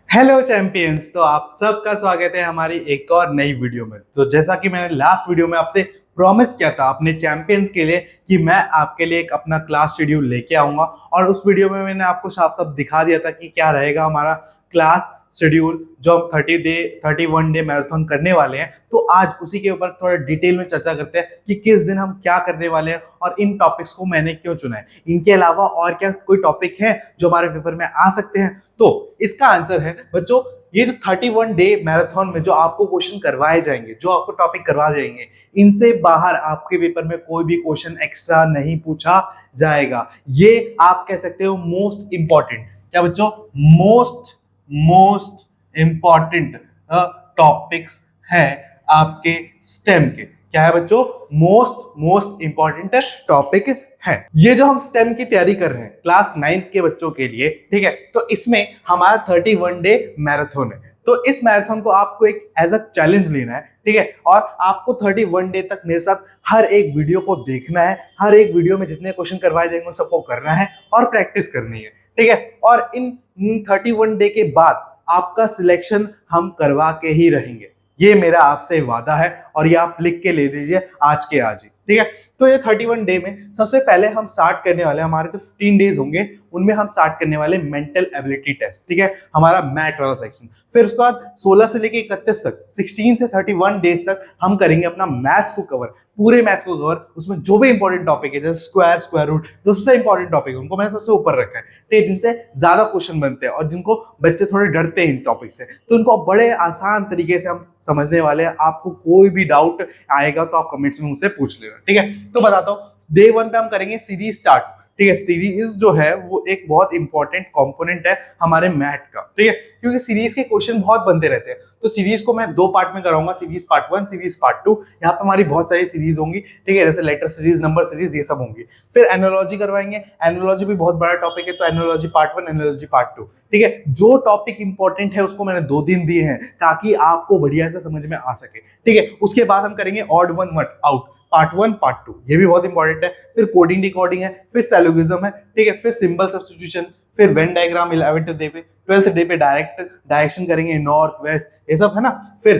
Hello champions. तो आप सबका स्वागत है हमारी एक और नई वीडियो में। तो जैसा कि मैंने लास्ट वीडियो में आपसे प्रॉमिस किया था अपने चैंपियंस के लिए कि मैं आपके लिए एक अपना क्लास शेड्यूल लेके आऊंगा, और उस वीडियो में मैंने आपको साफ साफ दिखा दिया था कि क्या रहेगा हमारा क्लास शेड्यूल जो हम 31 डे मैराथन करने वाले हैं। तो आज उसी के ऊपर थोड़ा डिटेल में चर्चा करते हैं कि किस दिन हम क्या करने वाले हैं और इन टॉपिक्स को मैंने क्यों चुना है। इनके अलावा और क्या कोई टॉपिक है जो हमारे पेपर में आ सकते हैं? तो इसका आंसर है बच्चों, ये जो 31 डे मैराथन में जो आपको क्वेश्चन करवाए जाएंगे, जो आपको टॉपिक करवा जाएंगे, इनसे बाहर आपके पेपर में कोई भी क्वेश्चन एक्स्ट्रा नहीं पूछा जाएगा। ये आप कह सकते हो मोस्ट इंपॉर्टेंट, क्या बच्चों, मोस्ट मोस्ट इंपॉर्टेंट टॉपिक्स है आपके स्टेम के। क्या है बच्चों? मोस्ट इंपॉर्टेंट टॉपिक है। ये जो हम स्टेम की तैयारी कर रहे हैं क्लास 9 के बच्चों के लिए, ठीक है, तो इसमें हमारा 31 डे मैराथन है। तो इस मैराथन को आपको एक एज अ चैलेंज लेना है, ठीक है, और आपको 31 डे तक मेरे साथ हर एक वीडियो को देखना है। हर एक वीडियो में जितने क्वेश्चन करवाए जाएंगे उन सबको करना है और प्रैक्टिस करनी है, ठीक है। और इन 31 डे के बाद आपका सिलेक्शन हम करवा के ही रहेंगे, ये मेरा आपसे वादा है, और ये आप लिख के ले दीजिए आज के आज ही, ठीक है। तो ये 31 डे में सबसे पहले हम स्टार्ट करने वाले, हमारे जो 15 डेज होंगे उनमें हम स्टार्ट करने वाले मेंटल एबिलिटी टेस्ट, ठीक है, हमारा मैथ वाला सेक्शन। फिर उसके बाद 16 से लेके 31 तक, 16 से 31 डेज तक हम करेंगे अपना मैथ्स को कवर, पूरे मैथ्स को कवर। उसमें जो भी इंपॉर्टेंट टॉपिक है, जैसे स्क्वायर, स्क्वायर रूट, जो सबसे इंपॉर्टेंट टॉपिक है उनको मैंने सबसे ऊपर रखा है, ठीक है, जिनसे ज्यादा क्वेश्चन बनते हैं और जिनको बच्चे थोड़े डरते हैं इन टॉपिक से, तो उनको बड़े आसान तरीके से हम समझने वाले हैं। आपको कोई भी डाउट आएगा तो आप कमेंट्स में मुझसे पूछ लेना, ठीक है। तो बताता हूँ, डे 1 पे हम करेंगे सीरीज स्टार्ट, ठीक है। सीरीज जो है वो एक बहुत इंपॉर्टेंट कंपोनेंट है हमारे मैथ का, ठीक है, क्योंकि सीरीज के क्वेश्चन बहुत बनते रहते हैं। तो सीरीज को मैं 2 पार्ट में कराऊंगा, सीरीज पार्ट 1, सीरीज पार्ट 2। यहाँ पे हमारी बहुत सारी सीरीज होंगी, ठीक है, जैसे लेटर सीरीज, नंबर सीरीज, ये सब होंगी। फिर एनालॉजी करवाएंगे, एनालॉजी भी बहुत बड़ा टॉपिक है, तो एनालॉजी पार्ट 1, एनालॉजी पार्ट 2, ठीक है। जो टॉपिक इंपॉर्टेंट है उसको मैंने 2 दिन दिए हैं ताकि आपको बढ़िया से समझ में आ सके, ठीक है। उसके बाद हम करेंगे odd one word out, part 1, part 2, ये भी बहुत इंपॉर्टेंट है। फिर कोडिंग डिकोडिंग है, फिर सैलोगिज्म है, ठीक है, फिर सिंबल सब्स्टिट्यूशन, फिर वेन डायग्राम 11th डे पे, 12th डे पे डायरेक्शन करेंगे नॉर्थ वेस्ट, ये सब है ना। फिर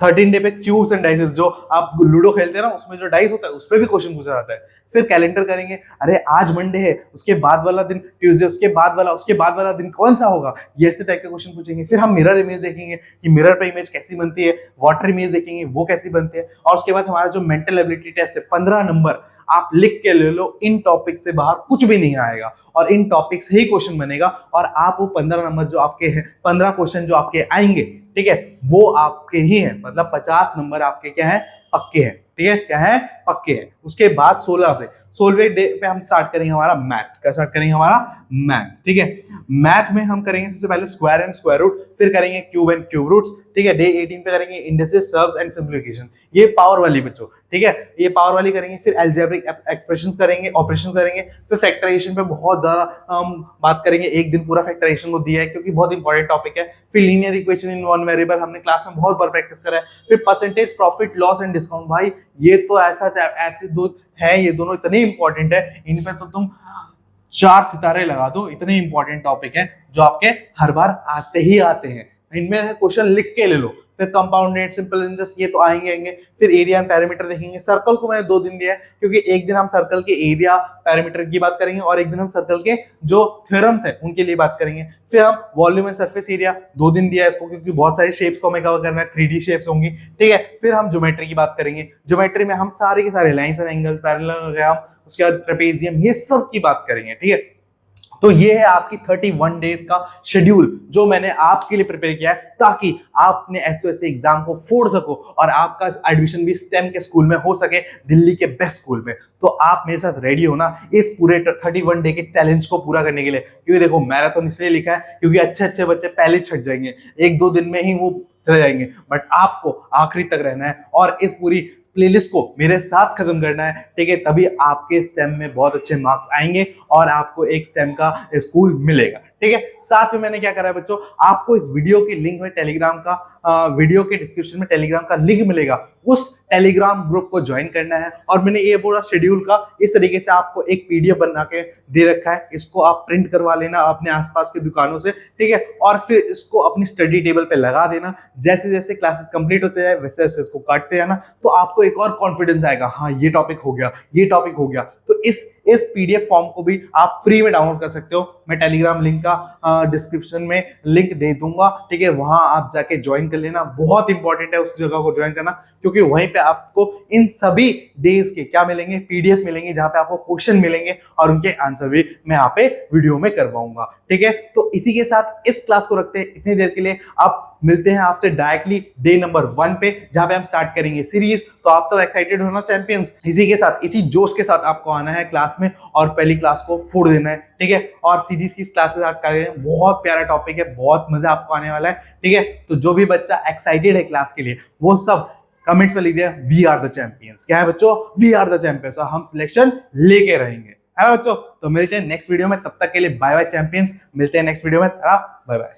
13 डे पे क्यूब्स एंड डाइसेस, जो आप लूडो खेलते हैं ना, उसमें जो डाइस होता है उस पर भी क्वेश्चन पूछा जाता है। फिर कैलेंडर करेंगे, अरे आज मंडे है, उसके बाद वाला दिन ट्यूसडे, उसके बाद वाला दिन कौन सा होगा, ये ऐसे टाइप के क्वेश्चन पूछेंगे। फिर हम मिरर इमेज देखेंगे कि मिरर पे इमेज कैसी बनती है, वाटर इमेज देखेंगे वो कैसी बनती है। और उसके बाद हमारा जो मेंटल एबिलिटी टेस्ट है 15 नंबर, आप लिख के ले लो, इन टॉपिक से बाहर कुछ भी नहीं आएगा और इन टॉपिक से ही क्वेश्चन बनेगा। और आप वो 15 नंबर जो आपके हैं, 15 क्वेश्चन जो आपके आएंगे, ठीक है, वो आपके ही हैं, मतलब 50 नंबर आपके क्या है, पक्के हैं, ठीक है, क्या है, पक्के हैं। उसके बाद 16वें डे पे हम स्टार्ट करेंगे हमारा मैथ का, स्टार्ट करेंगे हमारा मैथ, ठीक है। मैथ में हम करेंगे सबसे पहले स्क्वायर एंड स्क्वायर रूट, फिर करेंगे क्यूब एंड क्यूब रूट्स, ठीक है। डे 18 पे करेंगे इंडिसेस, सर्व्स एंड सिंप्लीफिकेशन, ये पावर वाली बच्चों, ठीक है, ये पावर वाली करेंगे। फिर अलजेब्रिक एक्सप्रेशंस करेंगे, ऑपरेशंस करेंगे। फिर फैक्टराइजेशन पे बहुत ज्यादा बात करेंगे, एक दिन पूरा फैक्टराइजेशन को दिया है क्योंकि बहुत इंपॉर्टेंट टॉपिक है। फिर linear equation in one variable हमने क्लास में बहुत बार प्रैक्टिस करा है। फिर percentage, profit, loss and discount, भाई ये तो ऐसे दो है, ये दोनों इतने इंपॉर्टेंट है, इन पे तो तुम 4 सितारे लगा दो, इतने इंपॉर्टेंट टॉपिक है जो आपके हर बार आते ही आते हैं। इनमें क्वेश्चन लिख के ले लो। फिर कंपाउंड रेट, सिंपल इंटरेस्ट, ये तो आएंगे। फिर एरिया एंड पैरामीटर देखेंगे। सर्कल को मैंने 2 दिन दिया है क्योंकि एक दिन हम सर्कल के एरिया पैरामीटर की बात करेंगे और एक दिन हम सर्कल के जो थ्योरम्स है उनके लिए बात करेंगे। फिर हम वॉल्यूम एंड सरफेस एरिया 2 दिन दिया है इसको क्योंकि बहुत सारी शेप्स को हमें कवर करना है, 3D शेप्स होंगी, ठीक है। फिर हम ज्योमेट्री की बात करेंगे। ज्योमेट्री में हम सारे के सारे लाइंस एंड एंगल, पैरेलल, उसके बाद ट्रेपेजियम, ये सब की बात करेंगे, ठीक है। तो ये है आपकी 31 डेज का शेड्यूल जो मैंने आपके लिए प्रिपेयर किया है ताकि आप अपने एसओएस एग्जाम को फोड़ सको और आपका एडमिशन भी स्टेम के स्कूल में हो सके, दिल्ली के बेस्ट स्कूल में। तो आप मेरे साथ रेडी हो ना इस पूरे 31 डे के चैलेंज को पूरा करने के लिए? क्योंकि देखो मैराथन इसलिए लिखा है क्योंकि अच्छे अच्छे बच्चे पहले छट जाएंगे, 1-2 दिन में ही वो चले जाएंगे, बट आपको आखिरी तक रहना है और इस पूरी प्लेलिस्ट को मेरे साथ खत्म करना है, ठीक है। तभी आपके स्टेम में बहुत अच्छे मार्क्स आएंगे और आपको एक स्टेम का स्कूल मिलेगा, ठीक है। साथ में मैंने क्या करा है बच्चों, आपको इस वीडियो के लिंक में टेलीग्राम का वीडियो के डिस्क्रिप्शन में टेलीग्राम का लिंक मिलेगा, उस टेलीग्राम ग्रुप को ज्वाइन करना है। और मैंने ये पूरा शेड्यूल का इस तरीके से आपको एक पीडीएफ बना के दे रखा है, इसको आप प्रिंट करवा लेना अपने आसपास की दुकानों से, ठीक है। और फिर इसको अपनी स्टडी टेबल पे लगा देना, जैसे जैसे क्लासेस कंप्लीट होते जाए वैसे वैसे इसको काटते जाना, तो आपको एक और कॉन्फिडेंस आएगा, हाँ ये टॉपिक हो गया, ये टॉपिक हो गया। तो इस पीडीएफ फॉर्म को भी आप फ्री में डाउनलोड कर सकते हो। मैं टेलीग्राम लिंक का डिस्क्रिप्शन में लिंक दे दूंगा, ठीक है, वहां आप जाके ज्वाइन कर लेना। बहुत इंपॉर्टेंट है उस जगह को ज्वाइन करना, क्योंकि वहीं पे आपको इन सभी डेज के क्या मिलेंगे, पीडीएफ मिलेंगे, जहां पे आपको क्वेश्चन मिलेंगे और उनके आंसर भी मैं यहाँ पे वीडियो में करवाऊंगा, ठीक है। तो इसी के साथ इस क्लास को रखते हैं इतनी देर के लिए। आप मिलते हैं आपसे डायरेक्टली डे नंबर 1 पे, जहां पे हम स्टार्ट करेंगे सीरीज। तो आप सब एक्साइटेड हो ना चैंपियंस? इसी के साथ, इसी जोश के साथ आपको आना है क्लास में और पहली क्लास को फोड़ देना है, ठीक है। और सीरीज की क्लासेस स्टार्ट कर रहे हैं, बहुत प्यारा टॉपिक है, बहुत मजा आपको आने वाला है, ठीक है। तो जो भी बच्चा एक्साइटेड है क्लास के लिए, वो सब कमेंट्स में लिख दिया वी आर द चैंपियंस। क्या है बच्चों? We are the champions. और हम सिलेक्शन लेके रहेंगे, है ना बच्चों। तो मिलते हैं नेक्स्ट वीडियो में, तब तक के लिए बाय बाय चैंपियंस। मिलते हैं नेक्स्ट वीडियो में, बाय बाय।